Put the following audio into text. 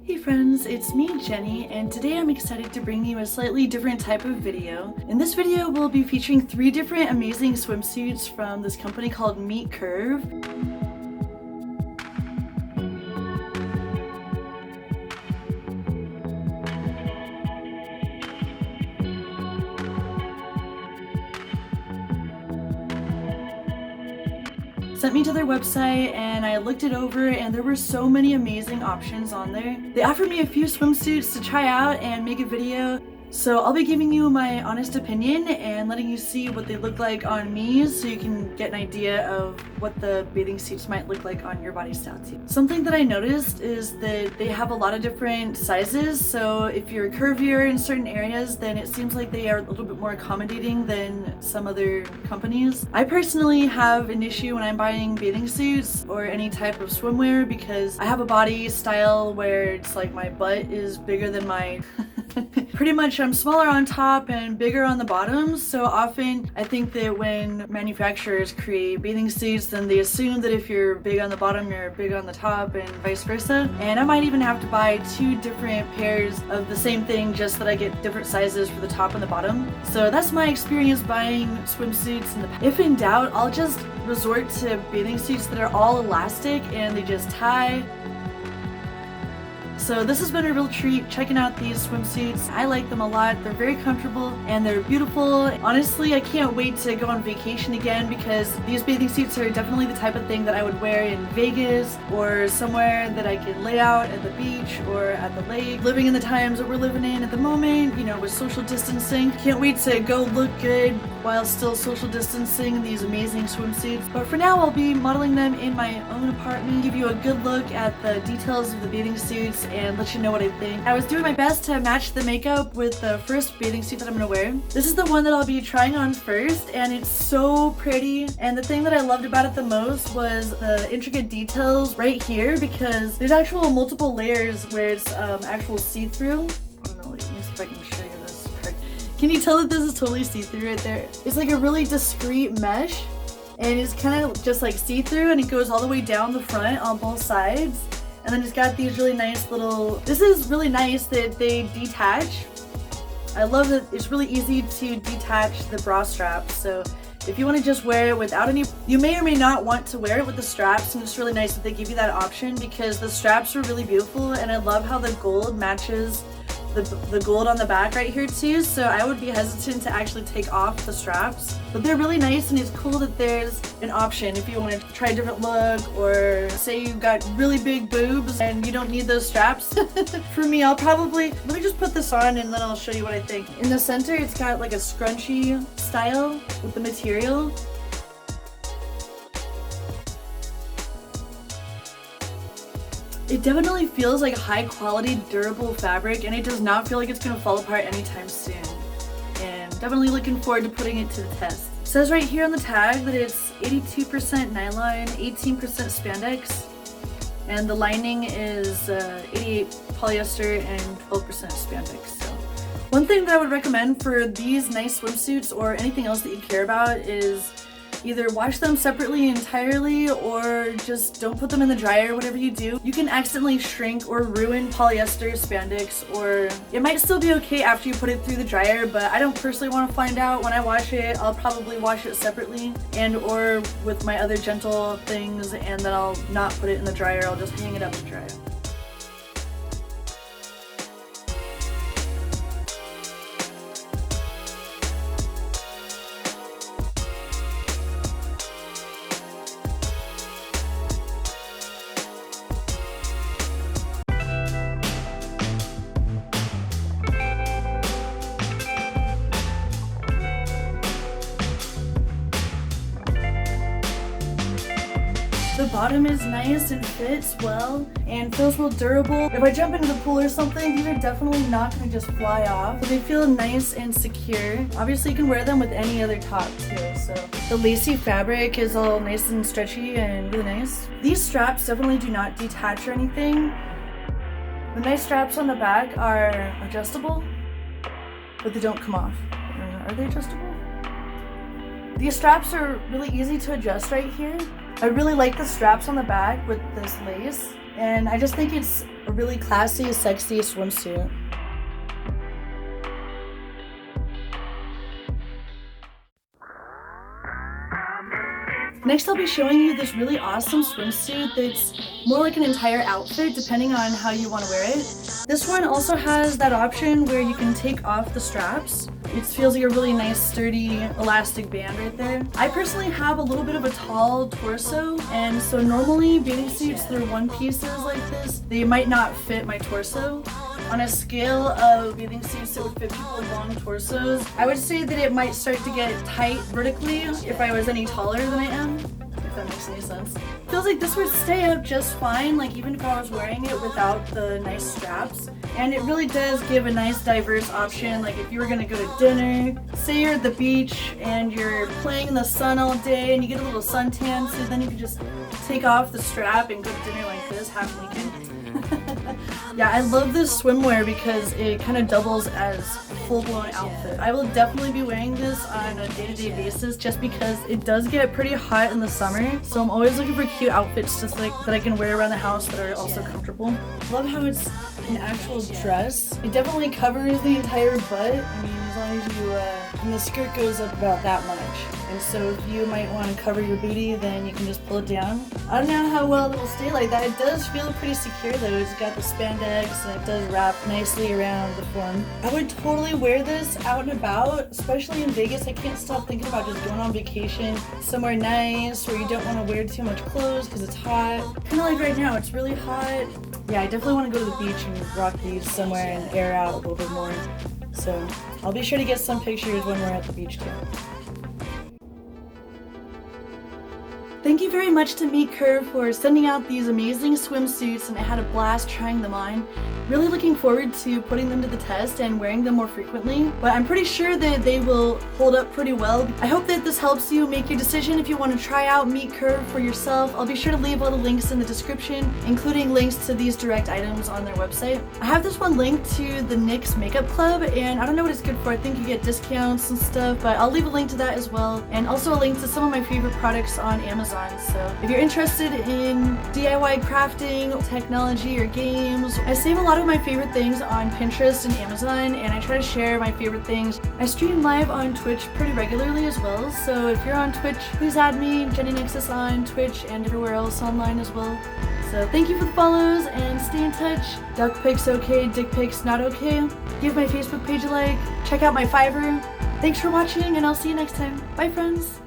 Hey friends, it's me, Jenny, and today I'm excited to bring you a slightly different type of video. In this video, we'll be featuring 3 different amazing swimsuits from this company called MeetCurve. Sent me to their website and I looked it over and there were so many amazing options on there. They offered me a few swimsuits to try out and make a video. So I'll be giving you my honest opinion and letting you see what they look like on me so you can get an idea of what the bathing suits might look like on your body style too. Something that I noticed is that they have a lot of different sizes, so if you're curvier in certain areas, then it seems like they are a little bit more accommodating than some other companies. I personally have an issue when I'm buying bathing suits or any type of swimwear because I have a body style where it's like my butt is bigger than my pretty much I'm smaller on top and bigger on the bottom, so often I think that when manufacturers create bathing suits, then they assume that if you're big on the bottom, you're big on the top and vice versa. And I might even have to buy 2 different pairs of the same thing just so that I get different sizes for the top and the bottom. So that's my experience buying swimsuits in the past. If in doubt, I'll just resort to bathing suits that are all elastic and they just tie. So this has been a real treat checking out these swimsuits. I like them a lot. They're very comfortable and they're beautiful. Honestly, I can't wait to go on vacation again because these bathing suits are definitely the type of thing that I would wear in Vegas or somewhere that I can lay out at the beach or at the lake. Living in the times that we're living in at the moment, you know, with social distancing. Can't wait to go look good while still social distancing these amazing swimsuits. But for now, I'll be modeling them in my own apartment, give you a good look at the details of the bathing suits and let you know what I think. I was doing my best to match the makeup with the first bathing suit that I'm gonna wear. This is the one that I'll be trying on first and it's so pretty. And the thing that I loved about it the most was the intricate details right here because there's actual multiple layers where it's actual see-through. I don't know, let me see if I can show you this part. Can you tell that this is totally see-through right there? It's like a really discreet mesh and it's kind of just like see-through and it goes all the way down the front on both sides. And then it's got these really nice little, this is really nice that they detach. I love that it's really easy to detach the bra straps. So if you want to just wear it without any, you may or may not want to wear it with the straps, and it's really nice that they give you that option because the straps are really beautiful and I love how the gold matches the gold on the back right here too, so I would be hesitant to actually take off the straps. But they're really nice and it's cool that there's an option if you want to try a different look or say you've got really big boobs and you don't need those straps. For me, I'll probably, let me just put this on and then I'll show you what I think. In the center, it's got like a scrunchy style with the material. It definitely feels like high quality, durable fabric and it does not feel like it's gonna fall apart anytime soon. And definitely looking forward to putting it to the test. It says right here on the tag that it's 82% nylon, 18% spandex, and the lining is 88 polyester and 12% spandex. So one thing that I would recommend for these nice swimsuits or anything else that you care about is either wash them separately entirely or just don't put them in the dryer. Whatever you do, you can accidentally shrink or ruin polyester, spandex, or it might still be okay after you put it through the dryer, but I don't personally want to find out. When I wash it, I'll probably wash it separately and or with my other gentle things, and then I'll not put it in the dryer. I'll just hang it up to dry. The bottom is nice and fits well and feels real durable. If I jump into the pool or something, these are definitely not going to just fly off. But they feel nice and secure. Obviously you can wear them with any other top too. So the lacy fabric is all nice and stretchy and really nice. These straps definitely do not detach or anything. The nice straps on the back are adjustable, but they don't come off. Are they adjustable? These straps are really easy to adjust right here. I really like the straps on the back with this lace. and I just think it's a really classy, sexy swimsuit. Next, I'll be showing you this really awesome swimsuit that's more like an entire outfit depending on how you want to wear it. This one also has that option where you can take off the straps. It feels like a really nice sturdy elastic band right there. I personally have a little bit of a tall torso, and so normally bathing suits that are one pieces like this, they might not fit my torso. On a scale of bathing suits that would fit people with long torsos, I would say that it might start to get tight vertically if I was any taller than I am, if that makes any sense. Feels like this would stay up just fine, like even if I was wearing it without the nice straps. And it really does give a nice diverse option, like if you were gonna go to dinner, say you're at the beach and you're playing in the sun all day and you get a little suntan, so then you can just take off the strap and go to dinner like this, half naked. Yeah, I love this swimwear because it kind of doubles as full-blown outfit. I will definitely be wearing this on a day-to-day basis just because it does get pretty hot in the summer, so I'm always looking for cute outfits just like that I can wear around the house that are also comfortable. Love how it's an actual dress. It definitely covers the entire butt. I mean, as long as you, and the skirt goes up about that much. And so if you might want to cover your booty, then you can just pull it down. I don't know how well it will stay like that. It does feel pretty secure though. It's got the spandex and it does wrap nicely around the form. I would totally wear this out and about, especially in Vegas. I can't stop thinking about just going on vacation somewhere nice where you don't want to wear too much clothes because it's hot. Kind of like right now, it's really hot. Yeah, I definitely want to go to the beach and rock these somewhere and air out a little bit more. So I'll be sure to get some pictures when we're at the beach too. Thank you very much to MeetCurve for sending out these amazing swimsuits, and I had a blast trying them on. Really looking forward to putting them to the test and wearing them more frequently, but I'm pretty sure that they will hold up pretty well. I hope that this helps you make your decision if you want to try out MeetCurve for yourself. I'll be sure to leave all the links in the description, including links to these direct items on their website. I have this one linked to the NYX Makeup Club, and I don't know what it's good for. I think you get discounts and stuff, but I'll leave a link to that as well, and also a link to some of my favorite products on Amazon. So if you're interested in DIY crafting, technology, or games, I save a lot of my favorite things on Pinterest and Amazon, and I try to share my favorite things. I stream live on Twitch pretty regularly as well, so if you're on Twitch, please add me, Jenny Nexus, on Twitch and everywhere else online as well. So thank you for the follows, and stay in touch. Duck pics okay, dick pics not okay. Give my Facebook page a like, check out my Fiverr. Thanks for watching, and I'll see you next time. Bye friends!